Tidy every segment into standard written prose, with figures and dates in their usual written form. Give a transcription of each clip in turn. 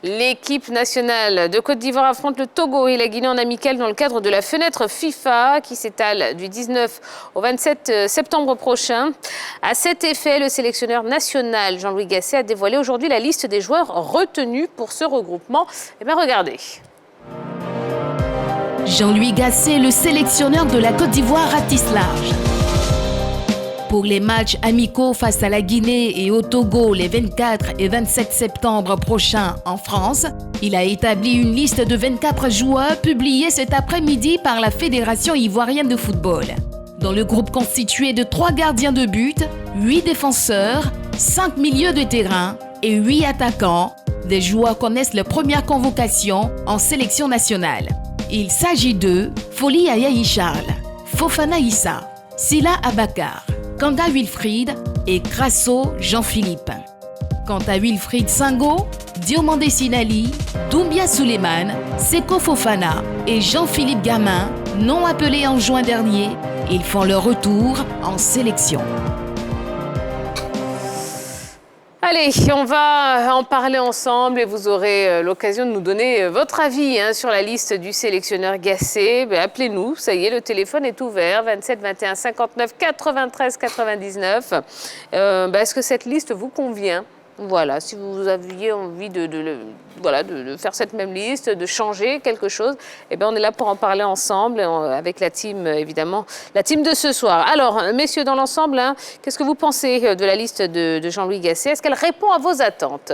L'équipe nationale de Côte d'Ivoire affronte le Togo et la Guinée en amical dans le cadre de la fenêtre FIFA qui s'étale du 19 au 27 septembre prochain. À cet effet, le sélectionneur national Jean-Louis Gasset a dévoilé aujourd'hui la liste des joueurs retenus pour ce regroupement. Eh bien, regardez. Jean-Louis Gasset, le sélectionneur de la Côte d'Ivoire, ratisse large. Pour les matchs amicaux face à la Guinée et au Togo les 24 et 27 septembre prochains en France, il a établi une liste de 24 joueurs publiée cet après-midi par la Fédération ivoirienne de football. Dans le groupe constitué de 3 gardiens de but, 8 défenseurs, 5 milieux de terrain et 8 attaquants, des joueurs connaissent leur première convocation en sélection nationale. Il s'agit de Foli Ayayi Charles, Fofana Issa, Sila Abakar, Kanga Wilfried et Crasso Jean-Philippe. Quant à Wilfried Sango, Diomandé Sinali, Doumbia Suleiman, Seko Fofana et Jean-Philippe Gamin, non appelés en juin dernier, ils font leur retour en sélection. Allez, on va en parler ensemble et vous aurez l'occasion de nous donner votre avis sur la liste du sélectionneur Gasset. Appelez-nous, ça y est, le téléphone est ouvert, 27 21 59 93 99. Est-ce que cette liste vous convient ? Voilà, si vous aviez envie de faire cette même liste, de changer quelque chose, eh bien on est là pour en parler ensemble avec la team, évidemment, la team de ce soir. Alors, messieurs, dans l'ensemble, qu'est-ce que vous pensez de la liste de Jean-Louis Gasset ? Est-ce qu'elle répond à vos attentes ?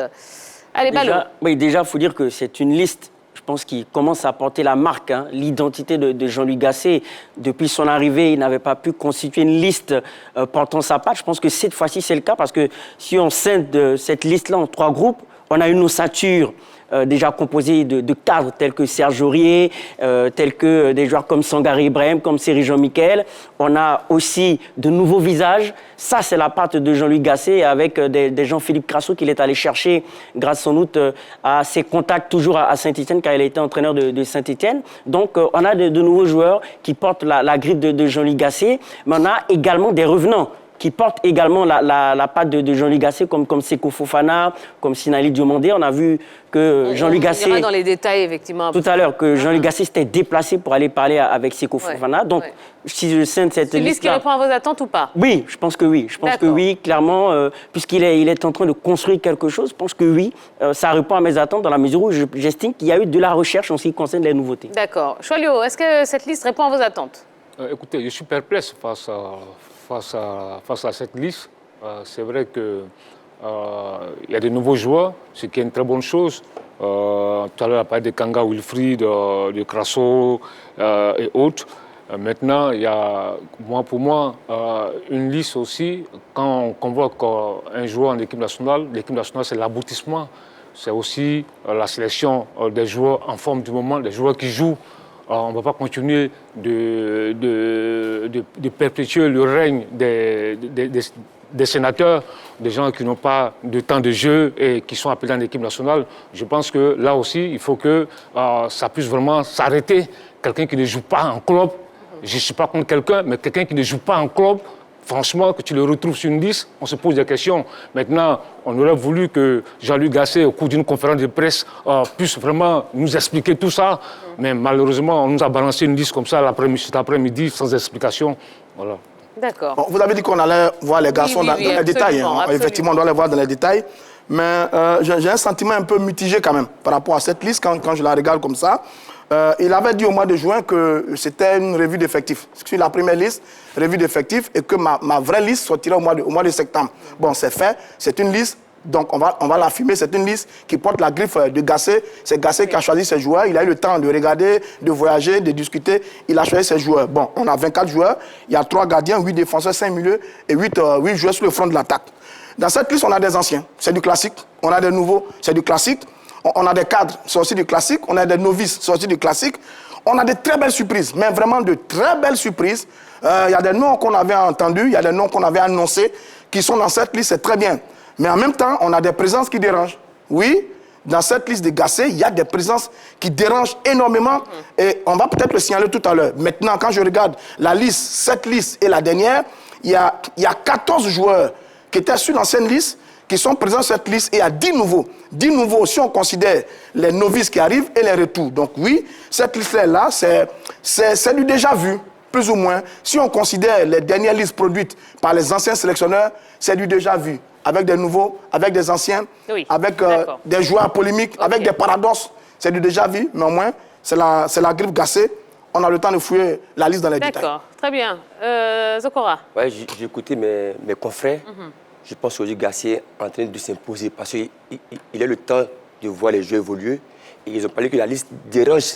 Allez, Malo. Déjà, il faut dire que c'est une liste, je pense, qui commence à porter la marque, l'identité de Jean-Louis Gasset. Depuis son arrivée, il n'avait pas pu constituer une liste portant sa patte. Je pense que cette fois-ci, c'est le cas parce que si on scinde cette liste-là en 3 groupes, on a une ossature déjà composée de cadres tels que Serge Aurier, tels que des joueurs comme Sangare Ibrahim, comme Seri Jean-Michel. On a aussi de nouveaux visages. Ça, c'est la patte de Jean-Louis Gasset avec des Jean-Philippe Crasso qu'il est allé chercher grâce sans doute à ses contacts toujours à Saint-Étienne car il a été entraîneur de Saint-Étienne. Donc, on a de nouveaux joueurs qui portent la griffe de Jean-Louis Gasset, mais on a également des revenants qui portent également la patte de Jean-Louis Gasset, comme Seko Fofana, comme Sinali Diomandé. On a vu que Jean-Louis Gasset... On ira dans les détails, effectivement. Tout à l'heure, que Jean-Louis Gasset s'était déplacé pour aller parler avec Seko Fofana. Donc, si je scinde cette liste-là... C'est une liste qui répond à vos attentes ou pas ? Oui, je pense que oui. Je pense que oui, clairement, puisqu'il est en train de construire quelque chose, je pense que oui, ça répond à mes attentes dans la mesure où j'estime qu'il y a eu de la recherche en ce qui concerne les nouveautés. D'accord. Choilio, est-ce que cette liste répond à vos attentes ? Écoutez, je suis perplexe face à cette liste. C'est vrai qu'il y a de nouveaux joueurs, ce qui est une très bonne chose. Tout à l'heure, on a parlé de Kanga Wilfried, de Crasso et autres. Maintenant, il y a, pour moi, une liste aussi. Quand on convoque un joueur en équipe nationale, c'est l'aboutissement. C'est aussi la sélection des joueurs en forme du moment, des joueurs qui jouent. On ne va pas continuer de perpétuer le règne des sénateurs, des gens qui n'ont pas de temps de jeu et qui sont appelés en équipe nationale. Je pense que là aussi, il faut que ça puisse vraiment s'arrêter. Quelqu'un qui ne joue pas en club, je ne suis pas contre quelqu'un, mais quelqu'un qui ne joue pas en club, franchement, que tu le retrouves sur une liste, on se pose des questions. Maintenant, on aurait voulu que Jean-Louis Gasset, au cours d'une conférence de presse, puisse vraiment nous expliquer tout ça. Mais malheureusement, on nous a balancé une liste comme ça cet après-midi, sans explication. Voilà. D'accord. Bon, vous avez dit qu'on allait voir les garçons dans les détails. Effectivement, on doit les voir dans les détails. Mais j'ai un sentiment un peu mitigé quand même par rapport à cette liste quand je la regarde comme ça. Il avait dit au mois de juin que c'était une revue d'effectifs. Sur la première liste, revue d'effectifs, et que ma vraie liste sortirait au mois de septembre. Bon, c'est fait. C'est une liste. Donc, on va l'affirmer. C'est une liste qui porte la griffe de Gasset. C'est Gasset qui a choisi ses joueurs. Il a eu le temps de regarder, de voyager, de discuter. Il a choisi ses joueurs. Bon, on a 24 joueurs. Il y a 3 gardiens, 8 défenseurs, 5 milieux et 8 joueurs sur le front de l'attaque. Dans cette liste, on a des anciens. C'est du classique. On a des nouveaux. C'est du classique. On a des cadres, c'est aussi du classique. On a des novices, c'est aussi du classique. On a de très belles surprises, mais vraiment de très belles surprises. Il y a des noms qu'on avait entendus, il y a des noms qu'on avait annoncés qui sont dans cette liste, c'est très bien. Mais en même temps, on a des présences qui dérangent. Oui, dans cette liste de Gasset, il y a des présences qui dérangent énormément. Et on va peut-être le signaler tout à l'heure. Maintenant, quand je regarde la liste, cette liste et la dernière, il y a 14 joueurs qui étaient sur l'ancienne liste, qui sont présents sur cette liste et il y a 10 nouveaux. 10 nouveaux si on considère les novices qui arrivent et les retours. Donc oui, cette liste-là, c'est du déjà vu, plus ou moins. Si on considère les dernières listes produites par les anciens sélectionneurs, c'est du déjà vu. Avec des nouveaux, avec des anciens, avec des joueurs polémiques, avec des paradoxes. C'est du déjà vu, mais au moins, c'est la griffe Gassé. On a le temps de fouiller la liste dans les détails. D'accord, très bien. Zokora. Ouais, j'ai écouté mes confrères. Je pense qu'aujourd'hui, Gassé est en train de s'imposer parce qu'il a le temps de voir les jeux évoluer. Et ils ont parlé que la liste dérange.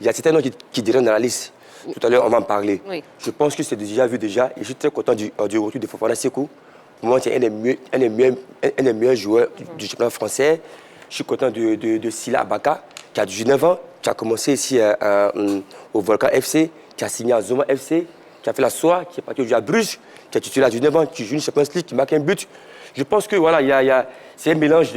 Il y a certains noms qui dérangent dans la liste. Tout à l'heure, on va en parler. Oui. Je pense que c'est déjà vu déjà. Et je suis très content du retour de Fofana Sekou. Pour moi, c'est un des meilleurs joueurs du championnat français. Je suis content de Sila Abaka, qui a 19 ans, qui a commencé ici au Volcan FC, qui a signé à Zoma FC, qui a fait la SOA, qui est parti jouer à Bruges, qui est titulaire à 19 ans, qui joue une Champions League, qui marque un but. Je pense que voilà, c'est un mélange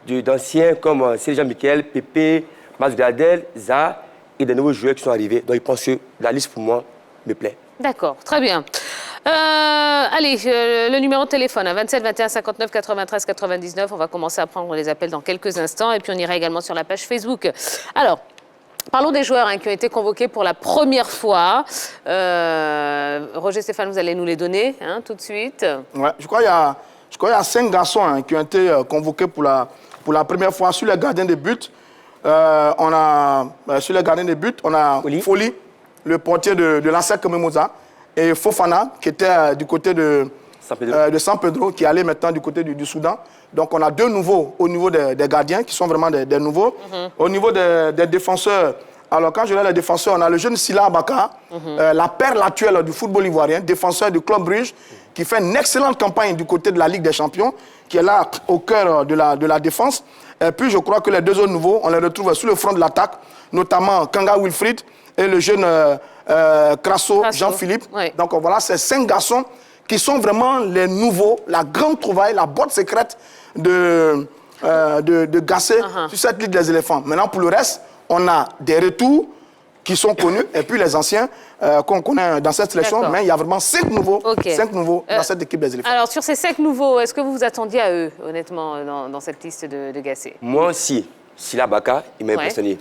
d'anciens comme Serge Michael, Pépé, Masvidal, Zaha et des nouveaux joueurs qui sont arrivés. Donc je pense que la liste pour moi me plaît. D'accord, très bien. Allez, le numéro de téléphone, 27 21 59 93 99. On va commencer à prendre les appels dans quelques instants et puis on ira également sur la page Facebook. Alors, parlons des joueurs qui ont été convoqués pour la première fois. Roger Stéphane, vous allez nous les donner tout de suite. Ouais, je crois qu'il y a 5 garçons qui ont été convoqués pour la première fois. Sur les gardiens de but, sur les gardiens de but, on a Foli, le portier de l'ASEC Mimosa, et Fofana, qui était du côté de San Pedro, qui allait maintenant du côté du Soudan. Donc on a 2 nouveaux au niveau des gardiens, qui sont vraiment des nouveaux. Au niveau des défenseurs, alors quand je dis les défenseurs, on a le jeune Sila Abaka, la perle actuelle du football ivoirien, défenseur du Club Brugge, qui fait une excellente campagne du côté de la Ligue des Champions, qui est là au cœur de la défense. Et puis je crois que les 2 autres nouveaux, on les retrouve sur le front de l'attaque, notamment Kanga Wilfried et le jeune Crasso, Jean-Philippe. Oui. Donc voilà, ces 5 garçons qui sont vraiment les nouveaux, la grande trouvaille, la boîte secrète de Gassé sur cette Ligue des éléphants. Maintenant, pour le reste, on a des retours qui sont connus et puis les anciens qu'on connaît dans cette sélection. Mais il y a vraiment 5 nouveaux, 5 nouveaux dans cette équipe des éléphants. Alors, sur ces 5 nouveaux, est-ce que vous vous attendiez à eux, honnêtement, dans cette liste de Gassé? Moi aussi. Sila Baka, il m'a impressionné.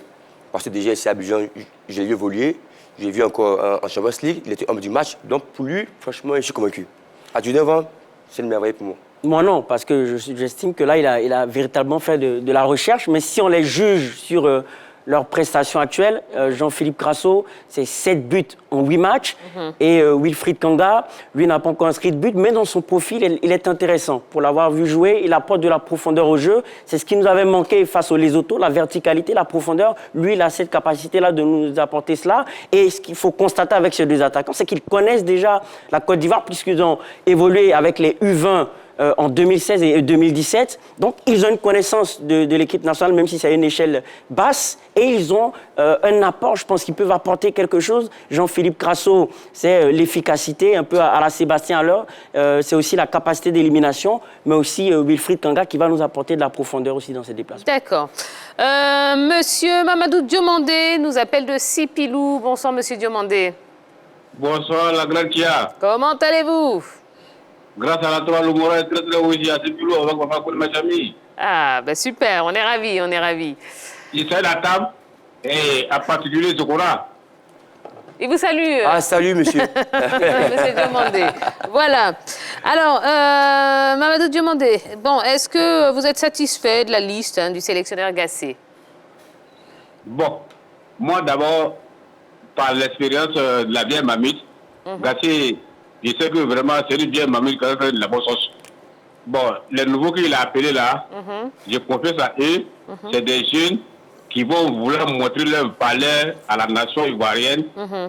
Parce que déjà, ici à Abidjan, j'ai vu évoluer. J'ai vu encore en Champions League, il était homme du match. Donc pour lui, franchement, je suis convaincu. À 19 ans, c'est une merveille pour moi. Moi non, parce que j'estime que là, il a véritablement fait de la recherche. Mais si on les juge sur leurs prestations actuelles, Jean-Philippe Crasso, c'est 7 buts en 8 matchs. Et Wilfried Kanga, lui, n'a pas encore inscrit de but. Mais dans son profil, il est intéressant. Pour l'avoir vu jouer, il apporte de la profondeur au jeu. C'est ce qui nous avait manqué face aux Lesotho, la verticalité, la profondeur. Lui, il a cette capacité-là de nous apporter cela. Et ce qu'il faut constater avec ces 2 attaquants, c'est qu'ils connaissent déjà la Côte d'Ivoire, puisqu'ils ont évolué avec les U20 en 2016 et 2017. Donc, ils ont une connaissance de l'équipe nationale, même si c'est à une échelle basse. Et ils ont un apport, je pense qu'ils peuvent apporter quelque chose. Jean-Philippe Crasso, c'est l'efficacité, un peu à la Sébastien Haller. C'est aussi la capacité d'élimination, mais aussi Wilfried Kanga qui va nous apporter de la profondeur aussi dans ses déplacements. D'accord. Monsieur Mamadou Diomandé nous appelle de Sipilou. Bonsoir, monsieur Diomandé. Bonsoir, la grande Kia. Comment allez-vous? Grâce à la 3, le moral est très très haut ici à Sipilou, avec ma femme et ma famille. Ah, ben super, on est ravis, on est ravis. Je salue la table et en particulier Zokora. Il vous salue. Ah, salut, monsieur. Monsieur Diomandé. Voilà. Alors, Mamadou Diomandé, bon, est-ce que vous êtes satisfait de la liste du sélectionneur Gassé? Bon, moi d'abord, par l'expérience de la vieille mamite, Gassé, je sais que vraiment c'est une vieille mamite qui a fait de la bonne sauce. Bon, les nouveaux qu'il a appelés là, je confesse à eux, c'est des jeunes qui vont vouloir montrer leur valeur à la nation ivoirienne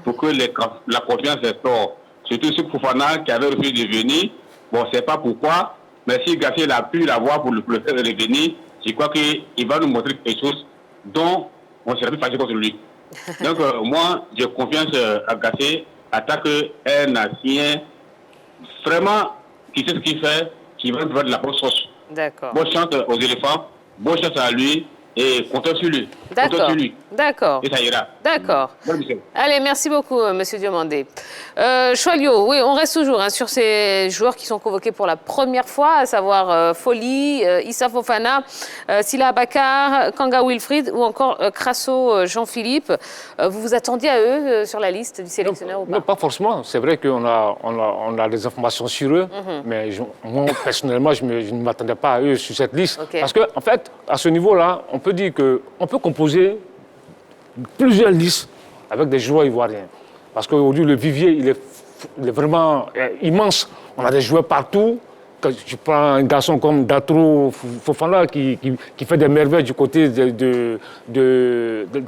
pour que la confiance restaure. Surtout ce Fofana qui avait refusé de venir. Bon, c'est pas pourquoi, mais si Gassé a pu l'avoir pour le faire revenir, je crois qu'il va nous montrer quelque chose dont on serait plus facile contre lui. Donc, moi, j'ai confiance à Gassé en tant qu'un ancien vraiment qui sait ce qu'il fait, qui va faire de la bonne sauce. D'accord. Bonne chance aux éléphants, bonne chance à lui. Et comptez sur lui. D'accord. D'accord. Et ça ira. D'accord. Bonne mission. Allez, merci beaucoup, Monsieur Diomandé. Choilio, oui, on reste toujours sur ces joueurs qui sont convoqués pour la première fois, à savoir Folly, Issa Fofana, Sila Abakar, Kanga Wilfried ou encore Crasso Jean-Philippe. Vous vous attendiez à eux sur la liste du sélectionneur ou pas? Non, pas forcément. C'est vrai qu'on a des informations sur eux, mais moi, personnellement, je ne m'attendais pas à eux sur cette liste. Okay. Parce qu'en fait, à ce niveau-là, on peut dire qu'on peut composer plusieurs listes avec des joueurs ivoiriens. Parce qu'aujourd'hui, le vivier, il est vraiment immense. On a des joueurs partout. Quand tu prends un garçon comme Datro Fofana qui fait des merveilles du côté de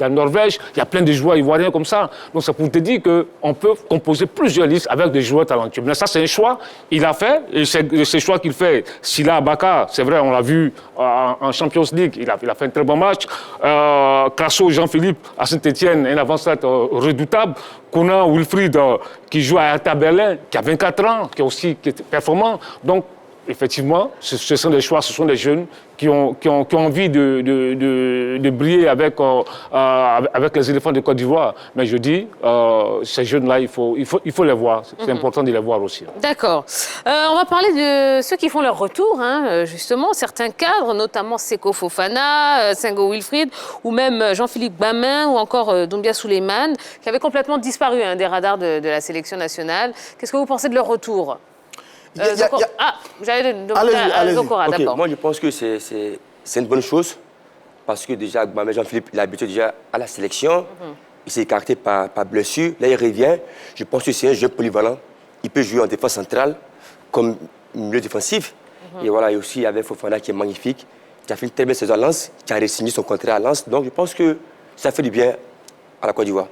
la Norvège, il y a plein de joueurs ivoiriens comme ça. Donc c'est pour te dire qu'on peut composer plusieurs listes avec des joueurs talentueux. Mais ça, c'est un choix. Il a fait, et c'est ce choix qu'il fait. Sila Abaka, c'est vrai, on l'a vu en Champions League, il a fait un très bon match. Crasso Jean-Philippe à Saint-Etienne, un avant-centre redoutable. Kona Wilfried, qui joue à Hertha Berlin, qui a 24 ans, qui est performant. Donc, effectivement, ce sont des choix, ce sont des jeunes qui ont envie de briller avec les éléphants de Côte d'Ivoire. Mais je dis, ces jeunes-là, il faut les voir. C'est important de les voir aussi. D'accord. On va parler de ceux qui font leur retour, justement. Certains cadres, notamment Seko Fofana, Sengo Wilfried, ou même Jean-Philippe Bamin, ou encore Doumbia Souleymane, qui avaient complètement disparu des radars de la sélection nationale. Qu'est-ce que vous pensez de leur retour? J'allais demander Zokora, d'abord. Moi, je pense que c'est une bonne chose parce que déjà, Jean-Philippe, il est habitué déjà à la sélection. Il s'est écarté par blessure. Là, il revient. Je pense que c'est un jeu polyvalent. Il peut jouer en défense centrale comme milieu défensif. Et voilà, et aussi avec Fofana qui est magnifique, qui a fait une très belle saison à Lens, qui a re-signé son contrat à Lens. Donc, je pense que ça fait du bien à la Côte d'Ivoire.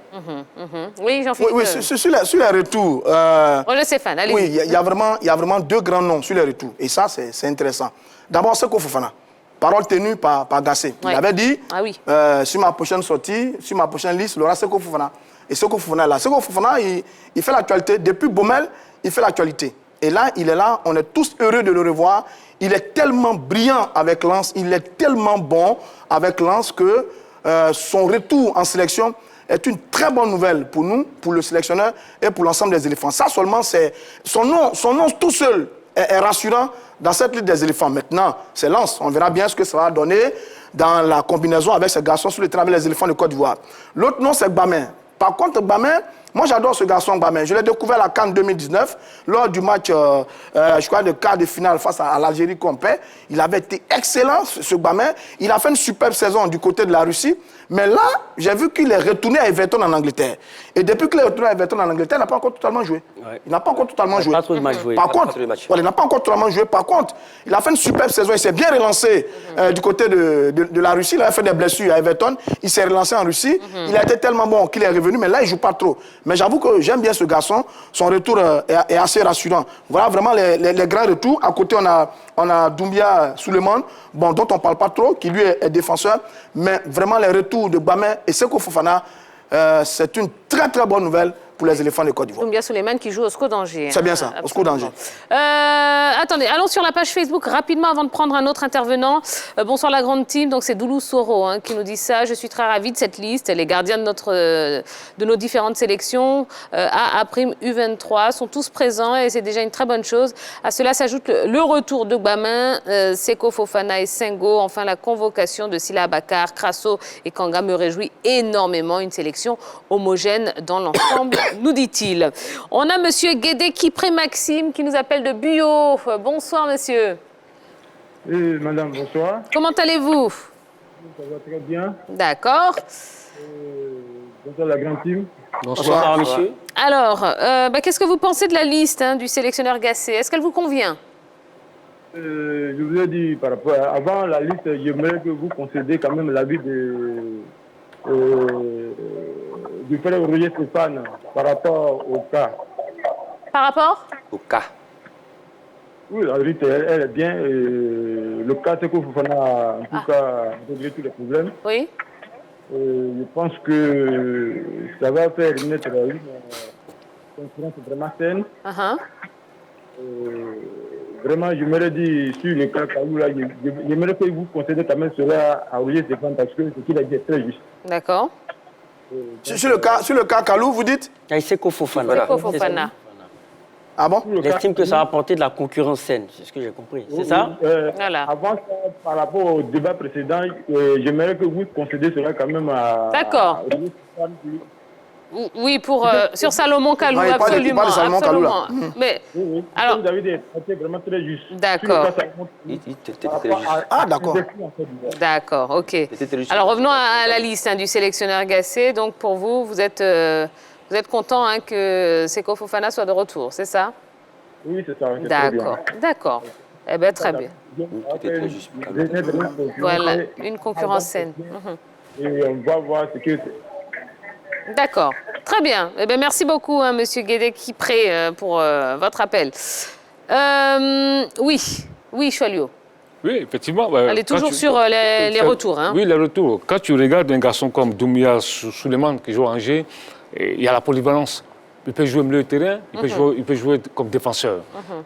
Oui, Jean-Philippe. Oui, sur les retours. On le sait, Fan, allez-y. Oui, il y a vraiment deux grands noms sur les retours. Et ça, c'est intéressant. D'abord, Seko Fofana. Parole tenue par Gassé. Il avait dit, sur ma prochaine sortie, sur ma prochaine liste, il y aura Seko Fofana. Et Seko Fofana est là. Seko Fofana, il fait l'actualité. Depuis Baumel, il fait l'actualité. Et là, il est là. On est tous heureux de le revoir. Il est tellement brillant avec Lens. Il est tellement bon avec Lens que son retour en sélection est une très bonne nouvelle pour nous, pour le sélectionneur et pour l'ensemble des éléphants. Ça seulement, c'est son nom tout seul est rassurant dans cette liste des éléphants. Maintenant, c'est Lens. On verra bien ce que ça va donner dans la combinaison avec ce garçon sur le terrain des éléphants de Côte d'Ivoire. L'autre nom, c'est Bamin. Par contre, Bamin, moi j'adore ce garçon Bamin. Je l'ai découvert à la CAN 2019, lors du match, je crois, de quart de finale face à l'Algérie qu'on paie. Il avait été excellent, ce Bamin. Il a fait une superbe saison du côté de la Russie. Mais là, j'ai vu qu'il est retourné à Everton en Angleterre. Et depuis qu'il est retourné à Everton en Angleterre, il n'a pas encore totalement joué. Ouais. Il n'a pas encore totalement joué. Pas trop de matchs joués. Par contre, il n'a pas encore totalement joué. Par contre, il a fait une superbe saison. Il s'est bien relancé du côté de la Russie. Il a fait des blessures à Everton. Il s'est relancé en Russie. Il a été tellement bon qu'il est revenu. Mais là, il ne joue pas trop. Mais j'avoue que j'aime bien ce garçon. Son retour est assez rassurant. Voilà vraiment les grands retours. À côté, on a Doumbia Souleymane, bon, dont on ne parle pas trop, qui lui est défenseur. Mais vraiment, les retours de Bamin et Seko Fofana, c'est une très très bonne nouvelle pour les éléphants de Côte d'Ivoire. Doumbia Souleymane qui joue au SCO d'Angers. C'est bien ça, au SCO d'Angers. Attendez, allons sur la page Facebook rapidement avant de prendre un autre intervenant. Bonsoir la grande team, donc c'est Doulou Soro qui nous dit ça. Je suis très ravie de cette liste. Les gardiens de nos différentes sélections, A, U23, sont tous présents et c'est déjà une très bonne chose. À cela s'ajoute le retour de Bamin, Seko Fofana et Sengo. Enfin, la convocation de Sila Abakar, Crasso et Kanga me réjouit énormément. Une sélection homogène dans l'ensemble. Nous dit-il. On a monsieur Guédé Kipré Maxime qui nous appelle de Buyo. Bonsoir monsieur. Oui, madame, bonsoir. Comment allez-vous? Ça va très bien. D'accord. Bonsoir la grande team. Bonsoir monsieur. Alors, qu'est-ce que vous pensez de la liste du sélectionneur Gassé? Est-ce qu'elle vous convient? Je vous ai dit par rapport avant la liste, j'aimerais que vous concédez quand même l'avis du frère Roger Stéphane par rapport au cas. Par rapport au cas? Oui, la vérité, elle est bien. Le cas, c'est qu'il faut en tout cas régler tous les problèmes. Oui. Je pense que ça va faire naître une concurrence vraiment saine. vraiment, je me dit sur le cas Kalou, là, j'aimerais que vous concédez quand même cela à Olivier Stéphane parce que ce qu'il a dit est très juste. D'accord. Sur le cas Kalou, vous dites? Seko Fofana. Seko Fofana. Ah bon? Il estime que ça va apporter de la concurrence saine, c'est ce que j'ai compris. C'est ça? Voilà. Avant ça, par rapport au débat précédent, j'aimerais que vous concédez cela quand même à... D'accord. Oui, pour sur Salomon Kalou, Non, absolument. il parle de Salomon Kalou, là. Mais Oui, alors, vous avez dit c'est vraiment très juste. D'accord. Ah, d'accord. d'accord, ok. C'était juste. Alors revenons à la liste hein, du sélectionneur Gassé. Donc pour vous, vous êtes content hein, que Seko Fofana soit de retour, c'est ça? Oui, c'est ça. C'est très bien. D'accord, d'accord. Eh bien, très bien. C'était très juste. Voilà, une concurrence saine. Mhm. Et on va voir ce que... D'accord, très bien. Eh bien, merci beaucoup, hein, Monsieur Guédé-Kipré, pour votre appel. Oui, Choualio. Oui, effectivement. Elle est toujours sur les retours. Hein. Oui, les retours. Quand tu regardes un garçon comme Doumbia Souleymane qui joue à Angers, il y a la polyvalence. Il peut jouer au milieu de terrain, il peut jouer comme défenseur.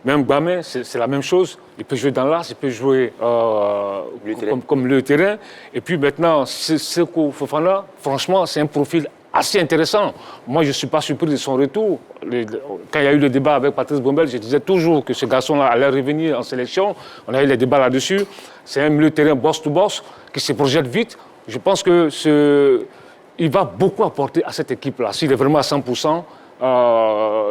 Même Bamé, c'est la même chose. Il peut jouer dans l'axe, il peut jouer comme milieu de terrain. Et puis maintenant, Seko Fofana, franchement, c'est un profil assez intéressant. Moi, je ne suis pas surpris de son retour. Quand il y a eu le débat avec Patrice Bombel, je disais toujours que ce garçon-là allait revenir en sélection. On a eu les débats là-dessus. C'est un milieu de terrain boss-to-boss qui se projette vite. Je pense qu'il va beaucoup apporter à cette équipe-là. S'il est vraiment à 100%,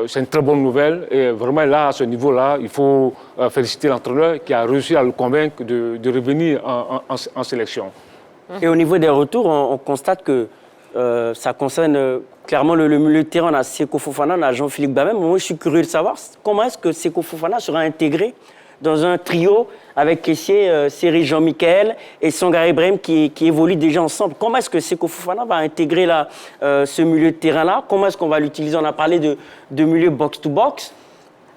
c'est une très bonne nouvelle. Et vraiment, là, à ce niveau-là, il faut féliciter l'entraîneur qui a réussi à le convaincre de revenir en sélection. Et au niveau des retours, on constate que ça concerne clairement le milieu de terrain. On a Seko Fofana, on a Jean-Philippe Bamé. Moi, je suis curieux de savoir comment est-ce que Seko Fofana sera intégré dans un trio avec Kessié, Seri Jean-Michel et Sangare Ibrahim qui évoluent déjà ensemble. Comment est-ce que Seko Fofana va intégrer ce milieu de terrain-là? Comment est-ce qu'on va l'utiliser? On a parlé de milieu box-to-box.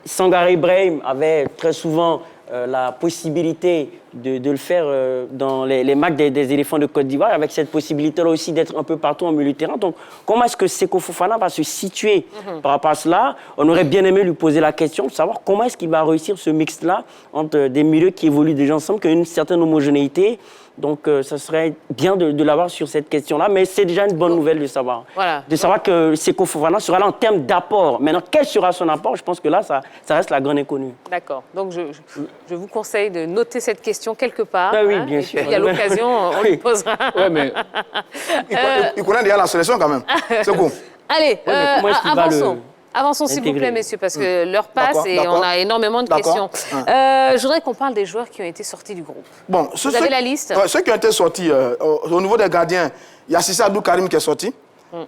Sangare Ibrahim avait très souvent la possibilité de le faire dans les matchs des éléphants de Côte d'Ivoire, avec cette possibilité-là aussi d'être un peu partout en milieu de terrain. Donc, comment est-ce que Seko Fofana va se situer par rapport à cela? On aurait bien aimé lui poser la question de savoir comment est-ce qu'il va réussir ce mix-là entre des milieux qui évoluent déjà ensemble, qui ont une certaine homogénéité. Donc, ça serait bien de l'avoir sur cette question-là, mais c'est déjà une bonne nouvelle de savoir. Voilà. De savoir que Seko Fofana sera là en termes d'apport. Maintenant, quel sera son apport? Je pense que là, ça reste la grande inconnue. D'accord. Donc, je vous conseille de noter cette question quelque part. Ah oui, hein, bien et sûr. puis, à l'occasion, on lui posera. Ouais, mais Il connaît déjà la sélection quand même. C'est cool. Allez, mais comment est-ce qu'il va avançons. Avançons, s'il vous intégrer? plaît, messieurs, parce que l'heure passe et on a énormément de questions. Je voudrais qu'on parle des joueurs qui ont été sortis du groupe. Bon, Vous avez la liste? Ceux qui ont été sortis, au niveau des gardiens, il y a Sissé Abdou Karim qui est sorti,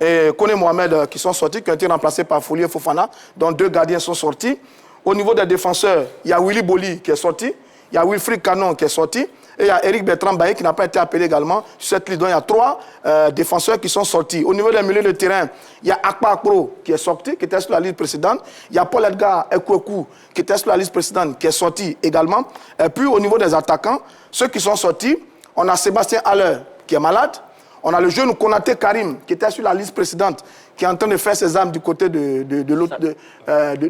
et Kone Mohamed qui sont sortis, qui ont été remplacés par Folie Fofana, dont 2 gardiens sont sortis. Au niveau des défenseurs, il y a Willy Boli qui est sorti, il y a Wilfried Canon qui est sorti, et il y a Eric Bertrand Bailly qui n'a pas été appelé également sur cette liste. Donc il y a 3 défenseurs qui sont sortis. Au niveau des milieux de terrain, il y a Akpa Akpro qui est sorti, qui était sur la liste précédente. Il y a Paul Edgar Ekwekou qui était sur la liste précédente, qui est sorti également. Et puis au niveau des attaquants, ceux qui sont sortis, on a Sébastien Haller qui est malade. On a le jeune Konaté Karim qui était sur la liste précédente, qui est en train de faire ses armes du côté de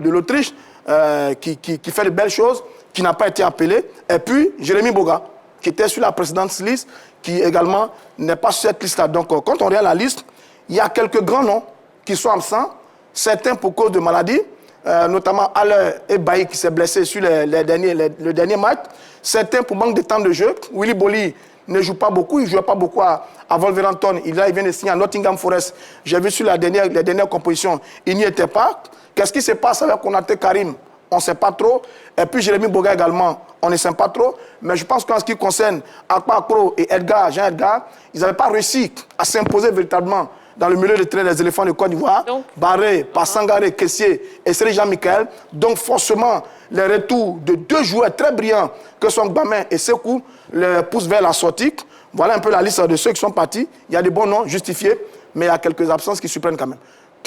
l'Autriche, qui fait de belles choses, qui n'a pas été appelé. Et puis Jérémy Boga, qui était sur la précédente liste, qui également n'est pas sur cette liste-là. Donc, quand on regarde la liste, il y a quelques grands noms qui sont absents, certains pour cause de maladie, notamment Haller et Bailly qui s'est blessé sur le dernier match, certains pour manque de temps de jeu. Willy Boli ne joue pas beaucoup, il ne jouait pas beaucoup à Wolverhampton. Il vient de signer à Nottingham Forest. J'ai vu sur les dernières compositions, il n'y était pas. Qu'est-ce qui se passe avec Konaté Karim? On ne sait pas trop. Et puis Jérémy Boga également, on ne sait pas trop. Mais je pense qu'en ce qui concerne Akpa Akpro et Jean Edgar, ils n'avaient pas réussi à s'imposer véritablement dans le milieu de terrain des éléphants de Côte d'Ivoire. Barré par Sangare, Kessié et Seri Jean-Michel. Donc forcément, les retours de 2 joueurs très brillants que sont Bamin et Sekou les poussent vers la sortie. Voilà un peu la liste de ceux qui sont partis. Il y a des bons noms justifiés, mais il y a quelques absences qui surprennent quand même.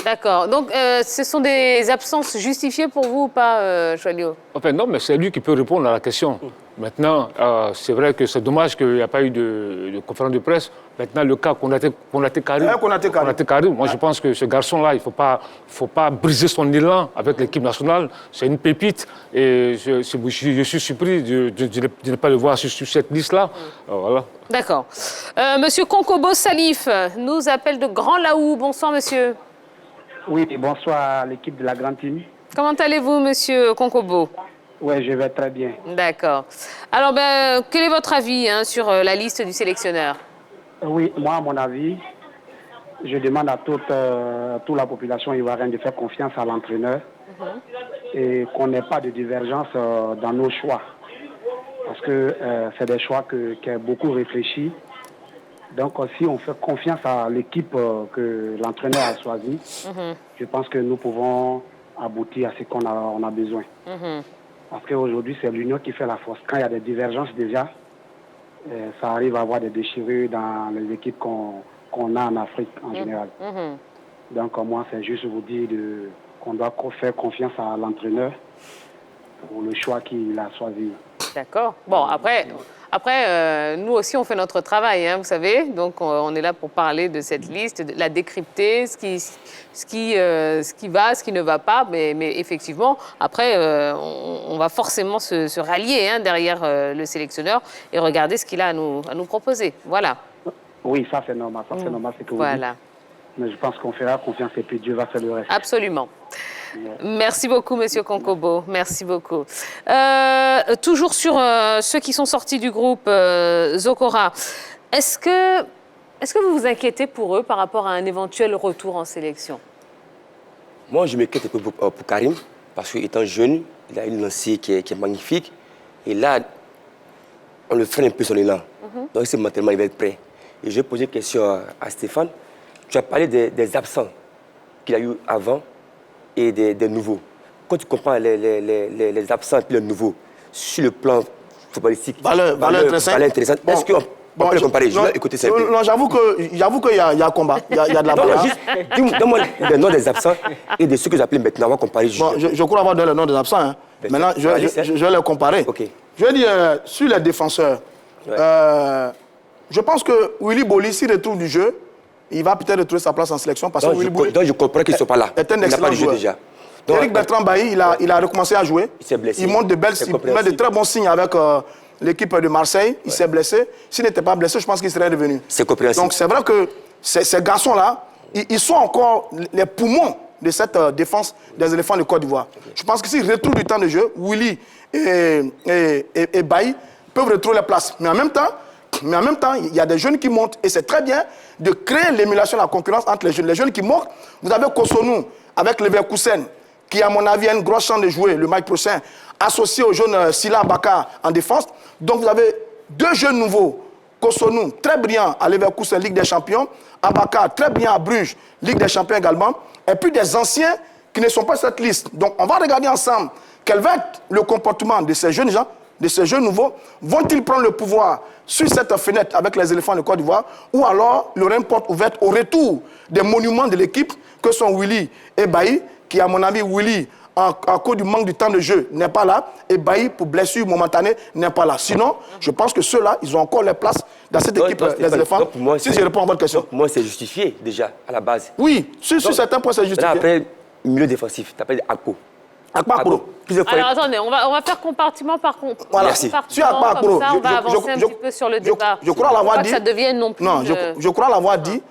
D'accord. Donc, ce sont des absences justifiées pour vous ou pas, Choualio? enfin, non, mais c'est lui qui peut répondre à la question. Maintenant, c'est vrai que c'est dommage qu'il n'y a pas eu de conférence de presse. Maintenant, le cas Konaté Karim, moi je pense que ce garçon-là, il ne faut pas briser son élan avec l'équipe nationale. C'est une pépite et je suis surpris de ne pas le voir sur cette liste-là. Voilà. D'accord. Monsieur Konkobo Salif nous appelle de Grand Laou. Bonsoir, monsieur. Oui, bonsoir à l'équipe de la Grande Team. Comment allez-vous, monsieur Konkobo? Oui, je vais très bien. D'accord. Alors, quel est votre avis sur la liste du sélectionneur? Oui, moi, à mon avis, je demande à toute la population ivoirienne de faire confiance à l'entraîneur et qu'on n'ait pas de divergence dans nos choix. Parce que c'est des choix qui ont beaucoup réfléchi. Donc, si on fait confiance à l'équipe que l'entraîneur a choisie, je pense que nous pouvons aboutir à ce qu'on a besoin. Parce qu'aujourd'hui, c'est l'union qui fait la force. Quand il y a des divergences déjà, ça arrive à avoir des déchirures dans les équipes qu'on a en Afrique en général. Donc moi, c'est juste vous dire qu'on doit faire confiance à l'entraîneur pour le choix qu'il a choisi. D'accord. Bon, Après, nous aussi, on fait notre travail, vous savez. Donc, on est là pour parler de cette liste, de la décrypter, ce qui va, ce qui ne va pas. Mais effectivement, après, on va forcément se rallier derrière le sélectionneur et regarder ce qu'il a à nous proposer. Voilà. Oui, ça c'est normal. Ça c'est normal, c'est que vous dites. Mais je pense qu'on fera confiance et puis Dieu va faire le reste. Absolument. Merci beaucoup, monsieur Konkobo. Merci beaucoup. Toujours sur ceux qui sont sortis du groupe Zokora, est-ce que vous vous inquiétez pour eux par rapport à un éventuel retour en sélection? Moi, je m'inquiète un peu pour Karim, parce qu'étant jeune, il a une lancée qui est magnifique. Et là, on le freine un peu son élan. Donc, c'est mentalement, il va être prêt. Et je vais poser une question à Stéphane. Tu as parlé des absents qu'il a eu avant et des nouveaux. Quand tu comprends les absents et les nouveaux, sur le plan footballistique, valeur intéressante, est-ce qu'on peut les comparer? Je vais écouter ça. Non, j'avoue qu'il y a combat, il y a de la valeur. Donne-moi les noms des absents et de ceux que j'appelle maintenant, on va comparer. Bon, je crois avoir donné le nom des absents. Maintenant, je vais les comparer. Okay. Je vais dire, sur les défenseurs, je pense que Willy Boli, s'il retrouve du jeu, il va peut-être retrouver sa place en sélection parce que Willy Boli. Donc je comprends qu'il ne soit pas là. Est un excellent joueur. Déjà. Eric Bertrand Bailly, il a recommencé à jouer. Il s'est blessé. Il montre de de très bons signes avec l'équipe de Marseille. Il s'est blessé. S'il n'était pas blessé, je pense qu'il serait revenu. C'est compréhensible. Donc c'est vrai que ces garçons-là, ils sont encore les poumons de cette défense des éléphants de Côte d'Ivoire. Je pense que s'ils retrouvent du temps de jeu, Willy et Bailly peuvent retrouver la place. Mais en même temps, il y a des jeunes qui montent et c'est très bien de créer l'émulation, la concurrence entre les jeunes. Les jeunes qui montent, vous avez Kosonou avec Leverkusen, qui à mon avis a une grosse chance de jouer le match prochain, associé au jeune Sila Baka en défense. Donc vous avez deux jeunes nouveaux. Kosonou, très brillant à Leverkusen, Ligue des Champions. Abaka, très brillant à Bruges, Ligue des Champions également. Et puis des anciens qui ne sont pas sur cette liste. Donc on va regarder ensemble quel va être le comportement de ces jeunes gens, de ces jeunes nouveaux. Vont-ils prendre le pouvoir sur cette fenêtre avec les éléphants de Côte d'Ivoire, ou alors il y aura une porte ouverte au retour des monuments de l'équipe que sont Willy et Bailly, qui à mon avis, Willy, en cause du manque de temps de jeu, n'est pas là, et Bailly, pour blessure momentanée, n'est pas là. Sinon, je pense que ceux-là, ils ont encore leur place dans cette équipe, les éléphants. Si je réponds à votre question. Pour moi, c'est justifié déjà, à la base. Oui, sur certains points, c'est justifié. Là, après, milieu défensif, tu appelles Akpo. Alors attendez, on va faire compartiment par compartiment. Voilà. Comme ça, on va avancer un petit peu sur le débat. Je crois l'avoir dit. Que ça devienne non plus. Non, je crois l'avoir dit.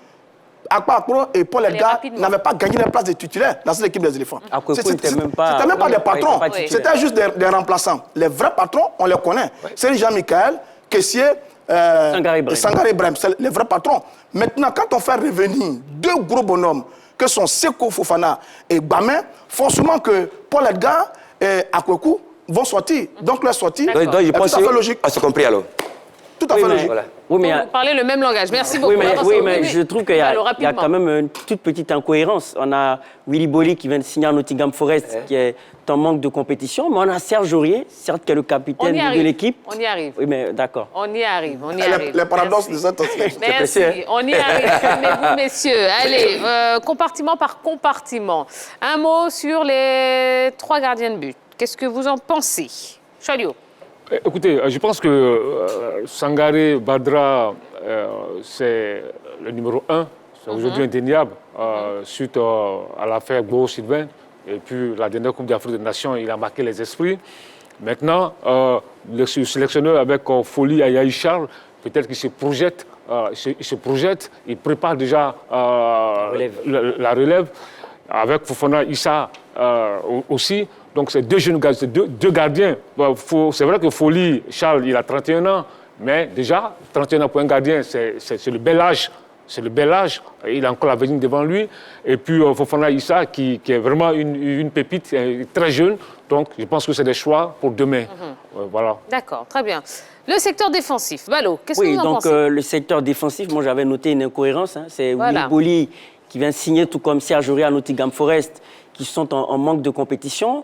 Akpo et Paul Edgar n'avaient pas gagné la place de titulaires dans cette équipe des éléphants. C'était même pas des patrons, c'était juste des remplaçants. Les vrais patrons, on les connaît. C'est Jean-Michel, Kessier, Sangaré Brem, c'est les vrais patrons. Maintenant, quand on fait revenir deux gros bonhommes, que sont Seko Fofana et Bamin, forcément que Paul Edgar et Akwekou vont sortir. Donc leur sortie donc, je pense tout à fait logique. C'est compris alors. Tout à fait logique. Voilà. Oui, mais vous parlez le même langage. Merci beaucoup. Mais je trouve qu'il y a quand même une toute petite incohérence. On a Willy Boli qui vient de signer à Nottingham Forest, qui est en manque de compétition, mais on a Serge Aurier, certes qui est le capitaine de l'équipe. On y arrive. Oui, mais d'accord. On y arrive. Les paradoxes de cette Merci. On y arrive. Calmez-vous, messieurs. Allez, compartiment par compartiment. Un mot sur les 3 gardiens de but. Qu'est-ce que vous en pensez? Chalio. Écoutez, je pense que Sangaré Badra, c'est le numéro 1. C'est aujourd'hui indéniable suite à l'affaire Gros-Sylvain. Et puis la dernière Coupe d'Afrique des Nations, il a marqué les esprits. Maintenant, le sélectionneur avec Folie Ayaï Charles, peut-être qu'il se projette, il prépare déjà la relève. Avec Fofana Issa aussi. Donc c'est deux jeunes gardiens, deux gardiens. C'est vrai que Folie Charles, il a 31 ans, mais déjà, 31 ans pour un gardien, c'est le bel âge. C'est le bel âge, il a encore l'avenir devant lui. Et puis Fofana Issa, qui est vraiment une pépite, très jeune. Donc je pense que c'est des choix pour demain. Voilà. D'accord, très bien. Le secteur défensif, Balo, qu'est-ce que vous en pensez? Oui, donc le secteur défensif, moi j'avais noté une incohérence. Hein. C'est Willy Boli qui vient signer, tout comme Serge Aurier à Nottingham Forest, qui sont en manque de compétition.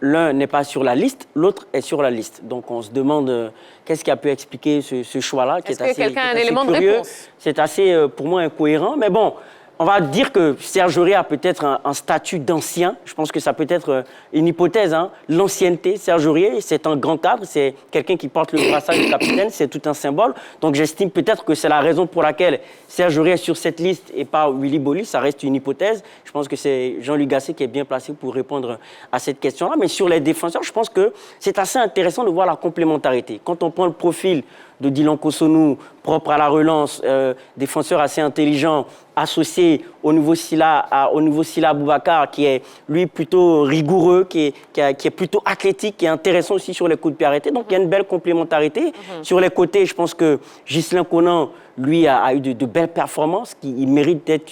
L'un n'est pas sur la liste, l'autre est sur la liste. Donc on se demande qu'est-ce qui a pu expliquer ce choix-là. Est-ce que quelqu'un a un élément de réponse? C'est assez, pour moi, incohérent. Mais bon, on va dire que Serge Aurier a peut-être un statut d'ancien. Je pense que ça peut être une hypothèse. Hein. L'ancienneté, Serge Aurier, c'est un grand cadre. C'est quelqu'un qui porte le brassard du capitaine. C'est tout un symbole. Donc j'estime peut-être que c'est la raison pour laquelle Serge Aurier est sur cette liste et pas Willy Boli. Ça reste une hypothèse. Je pense que c'est Jean-Luc Gasset qui est bien placé pour répondre à cette question-là. Mais sur les défenseurs, je pense que c'est assez intéressant de voir la complémentarité. Quand on prend le profil de Dylan Kosonou, propre à la relance, défenseur assez intelligent, associé au nouveau Silla Boubacar, qui est lui plutôt rigoureux, qui est plutôt athlétique, qui est intéressant aussi sur les coups de pied arrêtés. Donc il y a une belle complémentarité. Sur les côtés, je pense que Ghislain Conan, lui, a eu de belles performances, il mérite d'être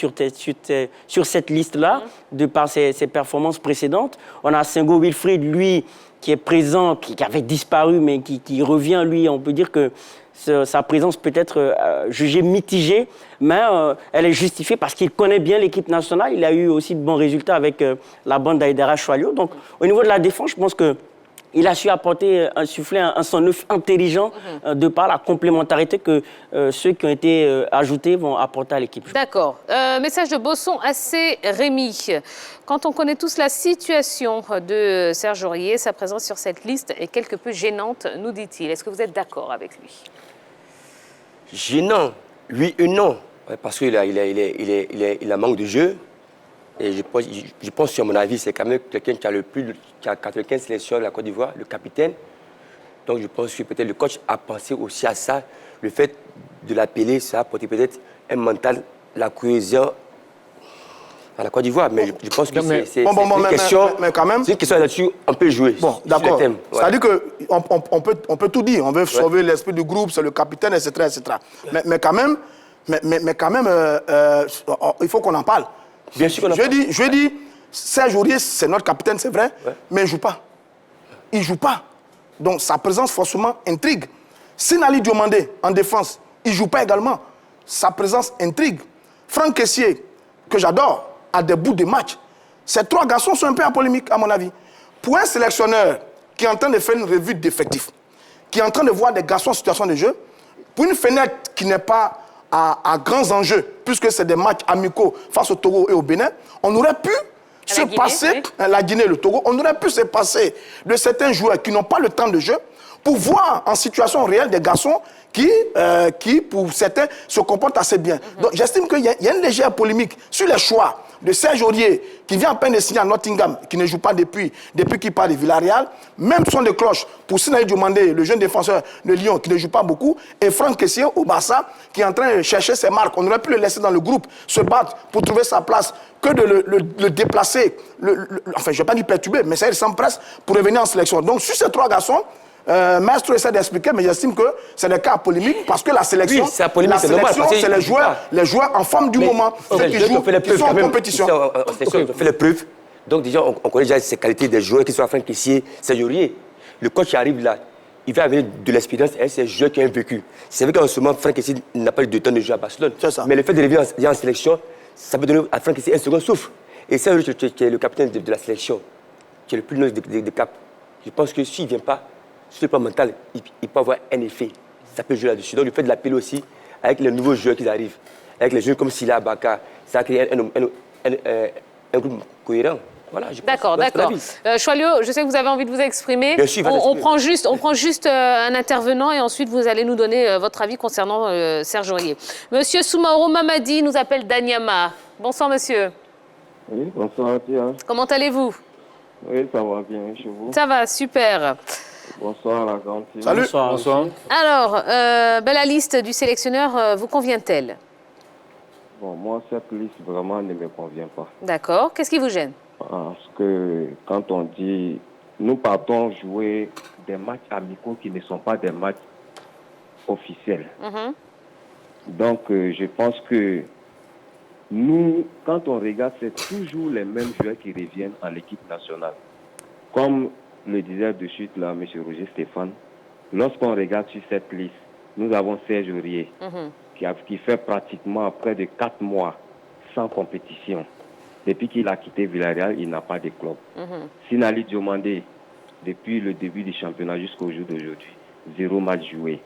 sur cette liste-là, de par ses performances précédentes. On a Sengo Wilfried, lui, qui est présent, qui avait disparu, mais qui revient, lui, on peut dire que sa présence peut être jugée mitigée, mais elle est justifiée parce qu'il connaît bien l'équipe nationale. Il a eu aussi de bons résultats avec la bande d'Aïdara Choualio. Donc, au niveau de la défense, je pense qu'il a su apporter, insuffler un son neuf intelligent de par la complémentarité que ceux qui ont été ajoutés vont apporter à l'équipe. D'accord. Message de Bosson assez Rémi. Quand on connaît tous la situation de Serge Aurier, sa présence sur cette liste est quelque peu gênante, nous dit-il. Est-ce que vous êtes d'accord avec lui? Gênant, oui et non. Parce qu'il a manque de jeu. Et je pense, à mon avis, c'est quand même quelqu'un qui a 95 sélections de la Côte d'Ivoire, le capitaine. Donc je pense que peut-être le coach a pensé aussi à ça. Le fait de l'appeler, ça a apporté peut-être un mental, la cohésion à la Côte d'Ivoire. Mais je pense que c'est une question. Mais quand même. C'est une question là-dessus, on peut jouer. Bon, d'accord. C'est-à-dire qu'on peut tout dire. On veut sauver l'esprit du groupe, c'est le capitaine, etc. etc. Mais quand même, il faut qu'on en parle. Bien sûr qu'on en parle. Je dis, Serge Aurier, c'est notre capitaine, c'est vrai, mais il ne joue pas. Il ne joue pas. Donc sa présence forcément intrigue. Sinali Diomandé, en défense, il ne joue pas également. Sa présence intrigue. Franck Kessié, que j'adore, a des bouts de match. Ces trois garçons sont un peu en polémique, à mon avis. Pour un sélectionneur qui est en train de faire une revue d'effectifs, qui est en train de voir des garçons en situation de jeu, pour une fenêtre qui n'est pas à grands enjeux, puisque c'est des matchs amicaux face au Togo et au Bénin, on aurait pu se passer, la Guinée et le Togo, on aurait pu se passer de certains joueurs qui n'ont pas le temps de jeu pour voir en situation réelle des garçons qui, pour certains, se comportent assez bien. Donc j'estime qu'il y a une légère polémique sur les choix de Serge Aurier, qui vient à peine de signer à Nottingham, qui ne joue pas depuis qu'il part de Villarreal. Même son de cloche pour Sinali Diomandé, le jeune défenseur de Lyon, qui ne joue pas beaucoup. Et Franck Kessié au Barça, qui est en train de chercher ses marques. On aurait pu le laisser dans le groupe, se battre pour trouver sa place, que de le déplacer, enfin je ne vais pas dire perturber, mais ça il s'empresse pour revenir en sélection. Donc sur ces trois garçons, Maestro essaie d'expliquer, mais j'estime que c'est des cas polémiques parce que la sélection, c'est les joueurs en forme du moment, ceux qui jouent, qui sont en compétition. On fait les preuves. Donc déjà, on connaît déjà ces qualités des joueurs qui sont Franck Kessié, Serge Aurier. Le coach qui arrive là, il va avoir de l'expérience et c'est un joueur qui a vécu. C'est vrai qu'en ce moment, Franck Kessié n'a pas eu de temps de jeu à Barcelone. Mais le fait de revenir en sélection, ça peut donner à Franck Kessié un second souffle. Et Serge Aurier, qui est le capitaine de la sélection, qui est le plus loin de cap, je pense que s'il ne vient pas, sur le plan mental, il peut avoir un effet. Ça peut jouer là-dessus. Donc, le fait de l'appeler aussi, avec les nouveaux joueurs qui arrivent, avec les joueurs comme Silla Baka, ça crée un groupe cohérent. Voilà, je pense. D'accord, d'accord. Choilio, je sais que vous avez envie de vous exprimer. Bien sûr, on prend juste un intervenant et ensuite vous allez nous donner votre avis concernant Serge Aurier. Monsieur Soumaoro Mamadi nous appelle d'Anyama. Bonsoir, monsieur. Oui, bonsoir, Tia. Comment allez-vous? Oui, ça va bien, chez vous. Ça va, super. Bonsoir, la grande team. Salut. Bonsoir. Alors, la liste du sélectionneur vous convient-elle? Bon, moi, cette liste vraiment ne me convient pas. D'accord. Qu'est-ce qui vous gêne? Parce que quand on dit, nous partons jouer des matchs amicaux qui ne sont pas des matchs officiels. Donc, je pense que nous, quand on regarde, c'est toujours les mêmes joueurs qui reviennent en l'équipe nationale. Comme le disait de suite là, M. Roger Stéphane, lorsqu'on regarde sur cette liste, nous avons Serge Aurier, qui fait pratiquement près de 4 mois sans compétition. Depuis qu'il a quitté Villarreal, il n'a pas de club. Sinali Diomandé, depuis le début du championnat jusqu'au jour d'aujourd'hui, 0 match joué.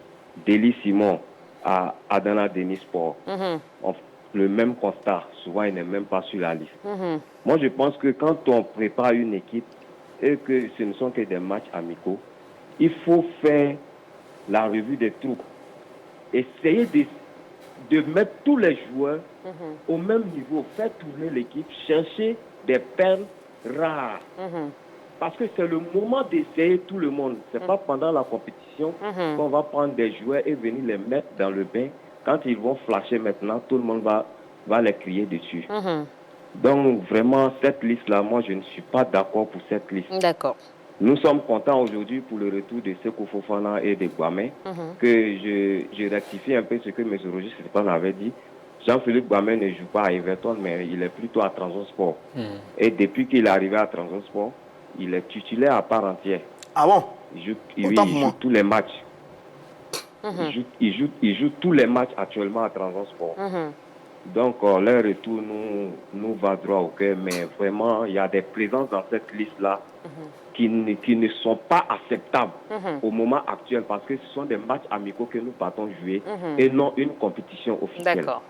Déli Simon à Adana Denis Sport, le même constat, souvent il n'est même pas sur la liste. Moi je pense que quand on prépare une équipe et que ce ne sont que des matchs amicaux, il faut faire la revue des troupes. Essayer de mettre tous les joueurs au même niveau, faire tourner l'équipe, chercher des perles rares. Parce que c'est le moment d'essayer tout le monde. Ce n'est pas pendant la compétition qu'on va prendre des joueurs et venir les mettre dans le bain. Quand ils vont flasher maintenant, tout le monde va les crier dessus. Donc vraiment, cette liste-là, moi je ne suis pas d'accord pour cette liste. D'accord. Nous sommes contents aujourd'hui pour le retour de Seko Fofana et de Guamé, que je rectifie un peu ce que M. Roger Stéphane avait dit. Jean-Philippe Guamé ne joue pas à Everton, mais il est plutôt à Transport. Et depuis qu'il est arrivé à Transport, il est titulaire à part entière. Ah bon? Il joue tous les matchs. Il joue tous les matchs actuellement à Transport. Donc, leur retour nous va droit au cœur, mais vraiment, il y a des présences dans cette liste-là qui ne sont pas acceptables au moment actuel, parce que ce sont des matchs amicaux que nous partons jouer et non une compétition officielle. D'accord.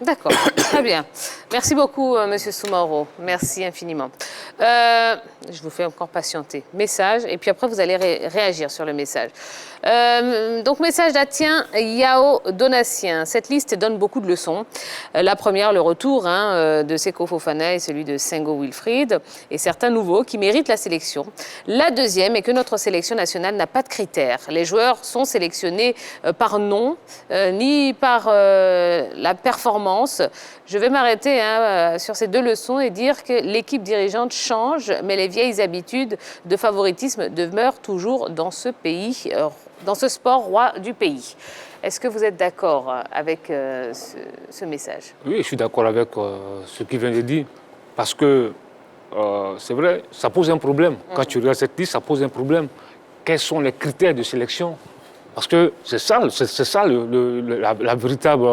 D'accord, très bien. Merci beaucoup, Monsieur Soumaoro. Merci infiniment. Je vous fais encore patienter. Message, et puis après, vous allez réagir sur le message. Donc, message d'Atien Yao Donatien. Cette liste donne beaucoup de leçons. La première, le retour de Seko Fofana et celui de Sengo Wilfried, et certains nouveaux qui méritent la sélection. La deuxième est que notre sélection nationale n'a pas de critères. Les joueurs sont sélectionnés par nom, ni par la performance. Je vais m'arrêter sur ces deux leçons et dire que l'équipe dirigeante change, mais les vieilles habitudes de favoritisme demeurent toujours dans ce pays, dans ce sport roi du pays. Est-ce que vous êtes d'accord avec ce message? Oui, je suis d'accord avec ce qu'il vient de dire, parce que c'est vrai, ça pose un problème. Quand tu regardes cette liste, ça pose un problème. Quels sont les critères de sélection? Parce que c'est ça la véritable